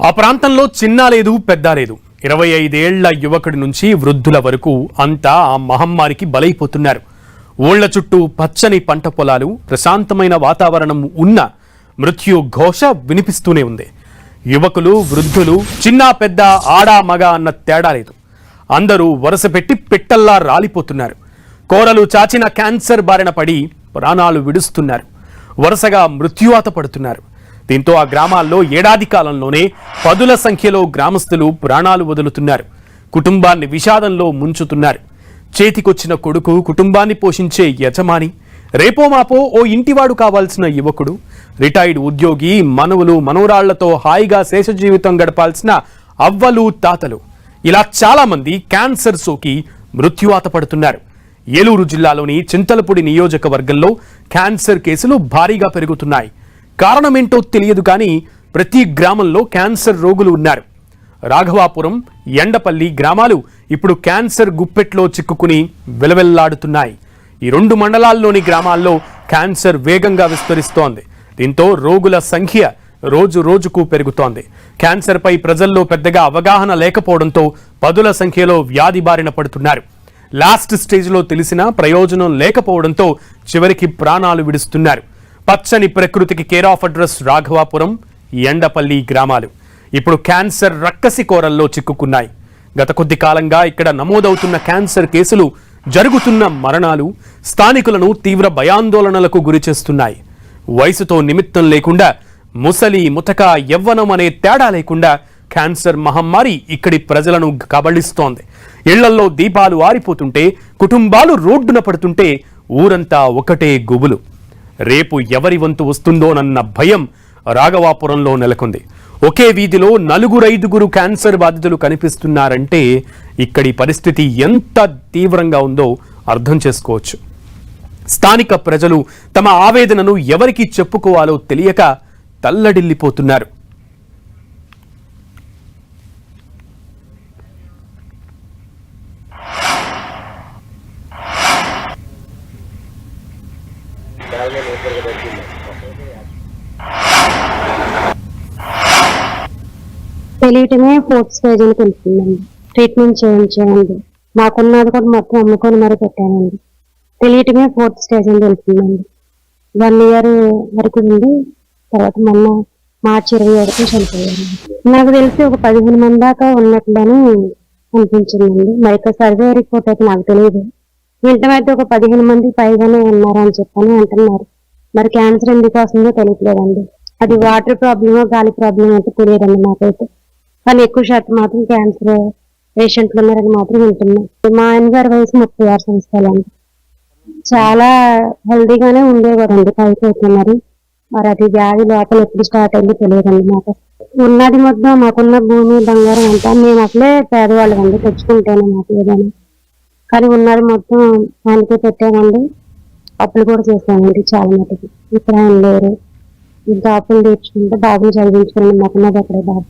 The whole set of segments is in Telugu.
ఆ ప్రాంతంలో చిన్న లేదు పెద్ద లేదు. 25 ఏళ్ల యువకుడి నుంచి వృద్ధుల వరకు అంతా ఆ మహమ్మారికి బలైపోతున్నారు. ఊళ్ల చుట్టూ పచ్చని పంట పొలాలు, ప్రశాంతమైన వాతావరణం ఉన్న మృత్యు ఘోష వినిపిస్తూనే ఉంది. యువకులు, వృద్ధులు, చిన్న పెద్ద, ఆడ మగ అన్న తేడా లేదు. అందరూ వరుస పెట్టి పిట్టల్లా రాలిపోతున్నారు. కోరలు చాచిన క్యాన్సర్ బారిన పడి ప్రాణాలు విడుస్తున్నారు. వరుసగా మృత్యువాత పడుతున్నారు. దీంతో ఆ గ్రామాల్లో ఏడాది కాలంలోనే పదుల సంఖ్యలో గ్రామస్తులు ప్రాణాలు వదులుతున్నారు. కుటుంబాన్ని విషాదంలో ముంచుతున్నారు. చేతికొచ్చిన కొడుకు, కుటుంబాన్ని పోషించే యజమాని, రేపో మాపో ఓ ఇంటివాడు కావాల్సిన యువకుడు, రిటైర్డ్ ఉద్యోగి, మనవలు, మనవరాళ్లతో హాయిగా శేష జీవితం గడపాల్సిన అవ్వలు, తాతలు, ఇలా చాలా మంది క్యాన్సర్ సోకి మృత్యువాత పడుతున్నారు. ఏలూరు జిల్లాలోని చింతలపూడి నియోజకవర్గంలో క్యాన్సర్ కేసులు భారీగా పెరుగుతున్నాయి. కారణమేంటో తెలియదు కానీ ప్రతి గ్రామంలో క్యాన్సర్ రోగులు ఉన్నారు. రాఘవాపురం, ఎండపల్లి గ్రామాలు ఇప్పుడు క్యాన్సర్ గుప్పెట్లో చిక్కుకుని వెలవెల్లాడుతున్నాయి. ఈ 2 మండలాల్లోని గ్రామాల్లో క్యాన్సర్ వేగంగా విస్తరిస్తోంది. దీంతో రోగుల సంఖ్య రోజు రోజుకు పెరుగుతోంది. క్యాన్సర్పై ప్రజల్లో పెద్దగా అవగాహన లేకపోవడంతో పదుల సంఖ్యలో వ్యాధి బారిన పడుతున్నారు. లాస్ట్ స్టేజ్లో తెలిసినా ప్రయోజనం లేకపోవడంతో చివరికి ప్రాణాలు విడుస్తున్నారు. పచ్చని ప్రకృతికి care of address Raghavapuram, Endapalli గ్రామాలు ఇప్పుడు క్యాన్సర్ రక్కసి కోరల్లో చిక్కుకున్నాయి. గత కొద్ది కాలంగా ఇక్కడ నమోదవుతున్న క్యాన్సర్ కేసులు, జరుగుతున్న మరణాలు స్థానికులను తీవ్ర భయాందోళనలకు గురిచేస్తున్నాయి. వయసుతో నిమిత్తం లేకుండా, ముసలి, ముతక, యవ్వనం అనే తేడా లేకుండా క్యాన్సర్ మహమ్మారి ఇక్కడి ప్రజలను కబళిస్తోంది. ఇళ్లల్లో దీపాలు ఆరిపోతుంటే, కుటుంబాలు రోడ్డున పడుతుంటే ఊరంతా ఒకటే గుబులు. రేపు ఎవరి వంతు వస్తుందోనన్న భయం రాఘవాపురంలో నెలకొంది. ఒకే వీధిలో 4-5 క్యాన్సర్ బాధితులు కనిపిస్తున్నారంటే ఇక్కడి పరిస్థితి ఎంత తీవ్రంగా ఉందో అర్థం చేసుకోవచ్చు. స్థానిక ప్రజలు తమ ఆవేదనను ఎవరికి చెప్పుకోవాలో తెలియక తల్లడిల్లిపోతున్నారు. తెలియటమే 4th స్టేజ్ అని తెలుస్తుందండి. ట్రీట్మెంట్ చేయించామండి. మాకున్నది కూడా మొత్తం అమ్ముకొని మరీ పెట్టానండి. తెలియటమే 4th స్టేజ్ అని తెలుస్తుందండి. 1 year వరకు ఉంది. తర్వాత మొన్న మార్చి 27కి చనిపోయారు. నాకు తెలిసి ఒక 15 మంది దాకా ఉన్నట్లని అనిపించిందండి. మరి సర్వే రిపోర్ట్ అయితే నాకు తెలియదు. ఇంటమైతే ఒక 15 మంది పైగానే ఉన్నారని చెప్పని అంటున్నారు. మరి క్యాన్సర్ ఎందుకు వస్తుందో తెలియట్లేదండి. అది వాటర్ ప్రాబ్లమో గాలి ప్రాబ్లమ్ అయితే తెలియదండి నాకైతే. కానీ ఎక్కువ శాతం మాత్రం క్యాన్సర్ పేషెంట్లు ఉన్నారని మాత్రం వింటున్నాం. మా ఆయన గారి వయసు 36 సంవత్సరాలండి. చాలా హెల్దీగానే ఉండేవారండి. పైకి అవుతున్నారు. మరి అది వ్యాధి లోపల ఎప్పుడు స్టార్ట్ అయింది తెలియదండి నాకు. ఉన్నది మొత్తం మాకున్న భూమి, బంగారం అంతా మేము అసలే పేదవాళ్ళం అండి. తెచ్చుకుంటాను మాకు ఏదైనా. కానీ ఉన్నది మొత్తం ఆయనకే పెట్టామండి. అప్పులు కూడా చేసామండి చాలా మటుకు. ఇప్పుడు ఆయన లేరు. ఇంకా అప్పులు తీర్చుకుంటే బాబుని చదివించుకోండి. మాకున్నది అక్కడే బాబు.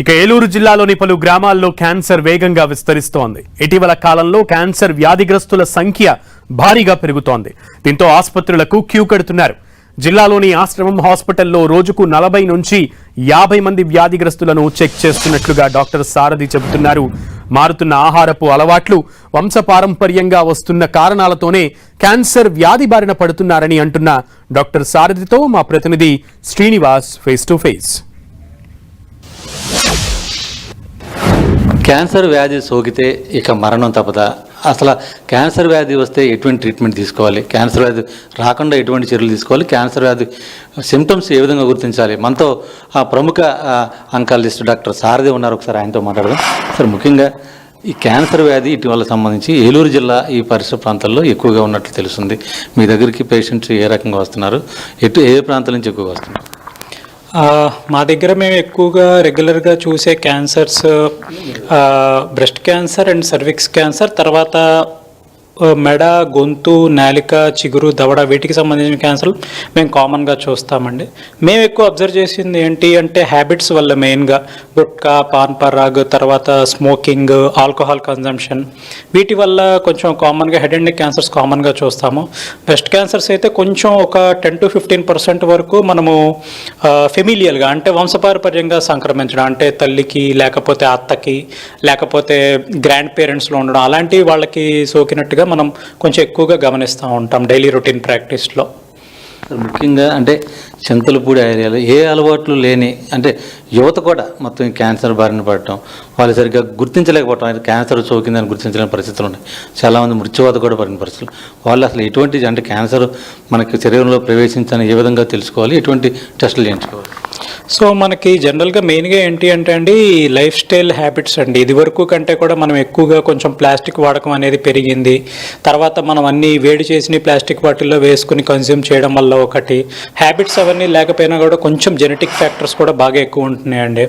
ఇక ఏలూరు జిల్లాలోని పలు గ్రామాల్లో క్యాన్సర్ వేగంగా విస్తరిస్తోంది. ఇటీవల కాలంలో క్యాన్సర్ వ్యాధిగ్రస్తుల సంఖ్య భారీగా పెరుగుతోంది. దీంతో ఆసుపత్రులకు క్యూ కడుతున్నారు. జిల్లాలోని ఆశ్రమం హాస్పిటల్లో రోజుకు 40 నుంచి 50 మంది వ్యాధిగ్రస్తులను చెక్ చేస్తున్నట్లుగా డాక్టర్ సారథి చెబుతున్నారు. మారుతున్న ఆహారపు అలవాట్లు, వంశపారంపర్యంగా వస్తున్న కారణాలతోనే క్యాన్సర్ వ్యాధి బారిన పడుతున్నారని అంటున్న డాక్టర్ సారథితో మా ప్రతినిధి Srinivas face to face. Cancer వ్యాధి సోకితే ఇక మరణం తప్పదా? అసలు క్యాన్సర్ వ్యాధి వస్తే ఎటువంటి ట్రీట్మెంట్ తీసుకోవాలి? క్యాన్సర్ వ్యాధి రాకుండా ఎటువంటి చర్యలు తీసుకోవాలి? క్యాన్సర్ వ్యాధి సిమ్టమ్స్ ఏ విధంగా గుర్తించాలి? మనతో ఆ ప్రముఖ అంకాలజిస్ట్ డాక్టర్ సారథి ఉన్నారు. ఒకసారి ఆయనతో మాట్లాడదాం. సార్, ముఖ్యంగా ఈ క్యాన్సర్ వ్యాధి ఇటీవల సంబంధించి ఏలూరు జిల్లా ఈ పరిసర ప్రాంతాల్లో ఎక్కువగా ఉన్నట్లు తెలుస్తుంది. మీ దగ్గరికి పేషెంట్స్ ఏ రకంగా వస్తున్నారు? ఏ ప్రాంతాల నుంచి ఎక్కువగా వస్తున్నారు? మా దగ్గర మేము ఎక్కువగా రెగ్యులర్గా చూసే cancers breast cancer and cervix cancer, తర్వాత మెడ, గొంతు, నాలిక, చిగురు, దవడ వీటికి సంబంధించిన క్యాన్సర్ మేము కామన్గా చూస్తామండి. మేము ఎక్కువ అబ్జర్వ్ చేసింది ఏంటి అంటే హ్యాబిట్స్ వల్ల, మెయిన్గా గుట్కా, పాన్ పరాగ్, తర్వాత స్మోకింగ్, ఆల్కహాల్ కన్జంప్షన్, వీటి వల్ల కొంచెం కామన్గా హెడ్ అండ్ నెక్ క్యాన్సర్స్ కామన్గా చూస్తాము. బ్రెస్ట్ క్యాన్సర్స్ అయితే కొంచెం ఒక 10-15% వరకు మనము ఫెమిలియల్గా అంటే వంశపారపర్యంగా సంక్రమించడం, అంటే తల్లికి లేకపోతే అత్తకి లేకపోతే గ్రాండ్ పేరెంట్స్లో ఉండడం, అలాంటి వాళ్ళకి సోకినట్టుగా మనం కొంచెం ఎక్కువగా గమనిస్తూ ఉంటాం డైలీ రొటీన్ ప్రాక్టీస్లో. ముఖ్యంగా అంటే చింతలపూడి ఏరియాలో ఏ అలవాట్లు లేని అంటే యువత కూడా మొత్తం క్యాన్సర్ బారిన పడటం, వాళ్ళు సరిగ్గా గుర్తించలేకపోవటం, అది క్యాన్సర్ సోకిందని గుర్తించలేని పరిస్థితులు ఉన్నాయి. చాలామంది మృత్యువాత కూడా పడిన పరిస్థితులు. వాళ్ళు అసలు ఎటువంటి అంటే క్యాన్సర్ మనకి శరీరంలో ప్రవేశించని ఏ విధంగా తెలుసుకోవాలి, ఎటువంటి టెస్టులు చేయించుకోవాలి? సో మనకి జనరల్గా మెయిన్గా ఏంటి అంటే అండి లైఫ్ స్టైల్ హ్యాబిట్స్ అండి. ఇది వరకు కంటే కూడా మనం ఎక్కువగా కొంచెం ప్లాస్టిక్ వాడకం అనేది పెరిగింది. తర్వాత మనం అన్ని వేడి చేసిన ప్లాస్టిక్ వాటిల్లో వేసుకుని కన్జ్యూమ్ చేయడం వల్ల ఒకటి, హ్యాబిట్స్ అవన్నీ లేకపోయినా కూడా కొంచెం జెనెటిక్ ఫ్యాక్టర్స్ కూడా బాగా ఎక్కువ ఉంటున్నాయండి.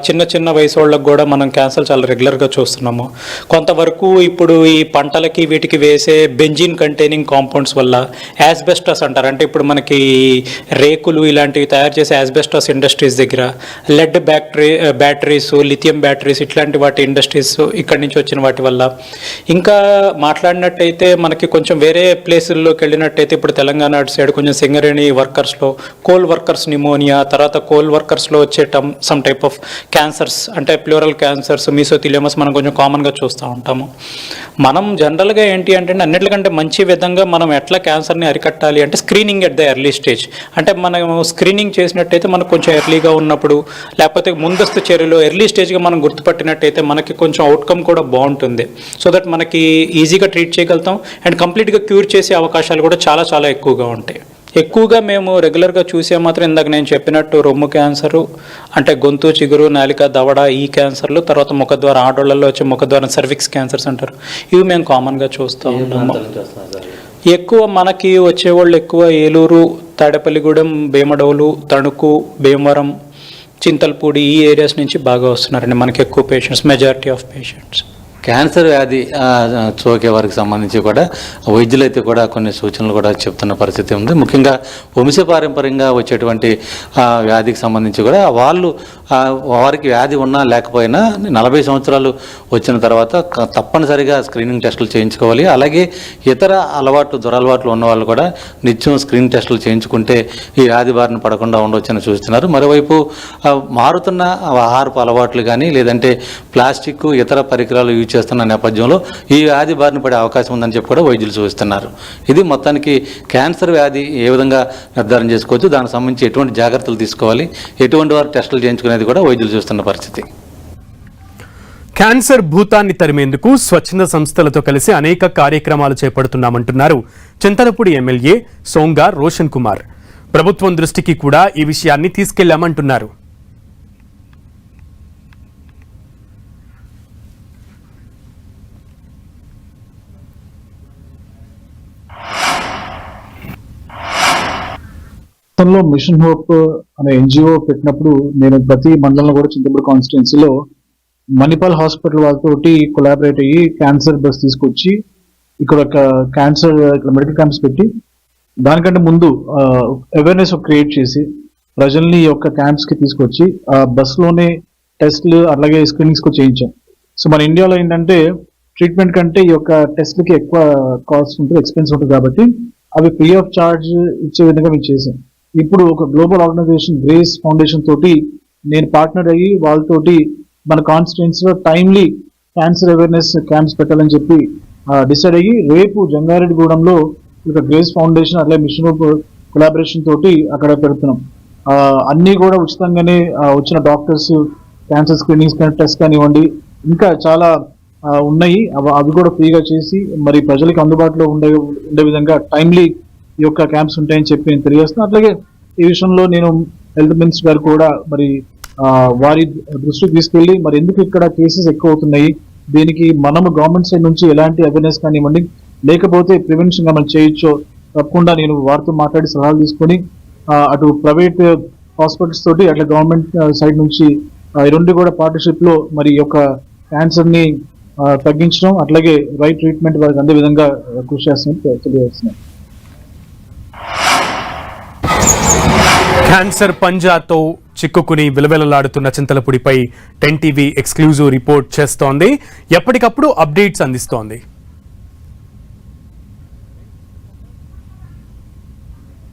చిన్న చిన్న వయసు వాళ్ళకి కూడా మనం క్యాన్సర్ చాలా రెగ్యులర్గా చూస్తున్నాము. కొంతవరకు ఇప్పుడు ఈ పంటలకి వీటికి వేసే బెంజిన్ కంటైనింగ్ కాంపౌండ్స్ వల్ల యాస్బెస్టస్ అంటారు, అంటే ఇప్పుడు మనకి రేకులు ఇలాంటివి తయారు చేసే యాస్బెస్టస్ ఇండస్ట్రీస్ దగ్గర లెడ్ బ్యాటరీస్, లిథియం బ్యాటరీస్, ఇట్లాంటి వాటి ఇండస్ట్రీస్ ఇక్కడి నుంచి వచ్చిన వాటి వల్ల. ఇంకా మాట్లాడినట్టయితే మనకి కొంచెం వేరే ప్లేసుల్లోకి వెళ్ళినట్టయితే ఇప్పుడు తెలంగాణ అటు సైడ్ కొంచెం సింగరేణి వర్కర్స్లో కోల్ వర్కర్స్ నిమోనియా, తర్వాత కోల్ వర్కర్స్లో వచ్చే సమ్ టైప్ ఆఫ్ క్యాన్సర్స్ అంటే ప్లూరల్ క్యాన్సర్స్, మీసోథిలియోమస్ మనం కొంచెం కామన్గా చూస్తూ ఉంటాము. మనం జనరల్గా ఏంటి అంటే అన్నిటికంటే మంచి విధంగా మనం ఎట్లా క్యాన్సర్ని అరికట్టాలి అంటే screening at the early stage. అంటే మనం స్క్రీనింగ్ చేసినట్టయితే మనకు కొంచెం ఎర్లీగా ఉన్నప్పుడు లేకపోతే ముందస్తు చర్యలు ఎర్లీ స్టేజ్గా మనం గుర్తుపట్టినట్టయితే మనకి కొంచెం అవుట్కమ్ కూడా బాగుంటుంది. సో దట్ మనకి ఈజీగా ట్రీట్ చేయగలుగుతాం అండ్ కంప్లీట్గా క్యూర్ చేసే అవకాశాలు కూడా చాలా చాలా ఎక్కువగా ఉంటాయి. ఎక్కువగా మేము రెగ్యులర్గా చూసే మాత్రం ఇందాక నేను చెప్పినట్టు రొమ్ము క్యాన్సరు అంటే గొంతు, చిగురు, నాలిక, దవడ ఈ క్యాన్సర్లు, తర్వాత ముఖద్వారం ఆడోళ్ళల్లో వచ్చే ముఖద్వారం సర్విక్స్ క్యాన్సర్స్ అంటారు, ఇవి మేము కామన్గా చూస్తూ ఉన్నాము. ఎక్కువ మనకి వచ్చేవాళ్ళు ఎక్కువ ఏలూరు, తాడేపల్లిగూడెం, భీమడోలు, తణుకు, భీమవరం, చింతలపూడి ఈ ఏరియాస్ నుంచి బాగా వస్తున్నారండి మనకి ఎక్కువ patients, majority of patients. Cancer వ్యాధి సోకే వారికి సంబంధించి కూడా వైద్యులైతే కూడా కొన్ని సూచనలు కూడా చెప్తున్న పరిస్థితి ఉంది. ముఖ్యంగా వంశపారంపర్యంగా వచ్చేటువంటి వ్యాధికి సంబంధించి కూడా వారికి వ్యాధి ఉన్నా లేకపోయినా 40 సంవత్సరాలు వచ్చిన తర్వాత తప్పనిసరిగా స్క్రీనింగ్ టెస్టులు చేయించుకోవాలి. అలాగే ఇతర దురలవాట్లు ఉన్న వాళ్ళు కూడా నిత్యం స్క్రీనింగ్ టెస్టులు చేయించుకుంటే ఈ వ్యాధి బారిన పడకుండా ఉండవచ్చని చూస్తున్నారు. మరోవైపు మారుతున్న ఆహారపు అలవాట్లు కానీ లేదంటే ప్లాస్టిక్ ఇతర పరికరాలు యూజ్ చేస్తున్న నేపథ్యంలో ఈ వ్యాధి బారిన పడే అవకాశం ఉందని చెప్పి కూడా వైద్యులు సూచిస్తున్నారు. ఇది మొత్తానికి క్యాన్సర్ వ్యాధి ఏ విధంగా నిర్ధారణ చేసుకోవచ్చు, దానికి సంబంధించి ఎటువంటి జాగ్రత్తలు తీసుకోవాలి, ఎటువంటి వారు టెస్టులు చేయించుకునేది కూడా వైద్యులు చూస్తున్న పరిస్థితి. క్యాన్సర్ భూతాన్ని తరిమేందుకు స్వచ్ఛంద సంస్థలతో కలిసి అనేక కార్యక్రమాలు చేపడుతున్నామంటున్నారు చింతలపూడి ఎమ్మెల్యే సోంగా రోషన్ కుమార్. ప్రభుత్వం దృష్టికి కూడా ఈ విషయాన్ని తీసుకెళ్లామంటున్నారు. గతంలో మిషన్ హోప్ అనే ఎన్జిఓ పెట్టినప్పుడు నేను ప్రతి మండలంలో కూడా చింతపూడి కాన్స్టిట్యున్సీలో మణిపాల్ హాస్పిటల్ వాళ్ళతోటి కొలాబరేట్ అయ్యి క్యాన్సర్ బస్ తీసుకొచ్చి ఇక్కడ ఒక క్యాన్సర్ మెడికల్ క్యాంప్స్ పెట్టి దానికంటే ముందు అవేర్నెస్ క్రియేట్ చేసి ప్రజల్ని ఈ యొక్క క్యాంప్స్ కి తీసుకొచ్చి ఆ బస్లోనే టెస్ట్లు అలాగే స్క్రీనింగ్స్ కూడా చేయించాం. సో మన ఇండియాలో ఏంటంటే ట్రీట్మెంట్ కంటే ఈ యొక్క టెస్ట్లకి ఎక్కువ కాస్ట్ ఉంటుంది, ఎక్స్పెన్స్ ఉంటుంది, కాబట్టి అవి ఫ్రీ ఆఫ్ చార్జ్ ఇచ్చే విధంగా మేము చేసాం. ఇప్పుడు ఒక గ్లోబల్ ఆర్గనైజేషన్ గ్రేస్ ఫౌండేషన్ తోటి నేను పార్ట్నర్ అయ్యి వాళ్ళతోటి మన కాన్స్టిట్యున్సీ లో టైమ్లీ క్యాన్సర్ అవేర్నెస్ క్యాంప్స్ పెట్టాలని చెప్పి డిసైడ్ అయ్యి రేపు జంగారెడ్డిగూడెంలో ఒక గ్రేస్ ఫౌండేషన్ అట్లా మిషన్ కొలాబరేషన్ తోటి అక్కడ పెడుతున్నాం. అన్ని కూడా ఉచితంగానే వచ్చిన డాక్టర్స్ క్యాన్సర్ స్క్రీనింగ్స్ కానీ టెస్ట్ కానివ్వండి ఇంకా చాలా ఉన్నాయి, అవి కూడా ఫ్రీగా చేసి మరి ప్రజలకు అందుబాటులో ఉండే విధంగా టైమ్లీ ఈ యొక్క క్యాంప్స్ ఉంటాయని చెప్పి నేను తెలియజేస్తున్నాను. అట్లాగే ఈ విషయంలో నేను హెల్త్ మినిస్టర్ గారు కూడా మరి వారి దృష్టికి తీసుకెళ్లి మరి ఎందుకు ఇక్కడ కేసెస్ ఎక్కువ అవుతున్నాయి, దీనికి మనము గవర్నమెంట్ సైడ్ నుంచి ఎలాంటి అవేర్నెస్ కానివ్వండి లేకపోతే ప్రివెన్షన్ గా మనం చేయొచ్చో తప్పకుండా నేను వారితో మాట్లాడి సలహాలు తీసుకొని అటు ప్రైవేట్ హాస్పిటల్స్ తోటి అట్లా గవర్నమెంట్ సైడ్ నుంచి ఈ రెండు కూడా పార్ట్నర్షిప్ లో మరి యొక్క క్యాన్సర్ ని తగ్గించడం, అట్లాగే రైట్ ట్రీట్మెంట్ వారికి అందే విధంగా కృషి చేస్తున్నట్టు తెలియజేస్తున్నాం. క్యాన్సర్ పంజాతో చిక్కుకుని విలవిలలాడుతున్న చింతలపూడిపై 10 టీవీ ఎక్స్క్లూజివ్ రిపోర్ట్ చేస్తోంది. ఎప్పటికప్పుడు అప్డేట్స్ అందిస్తోంది.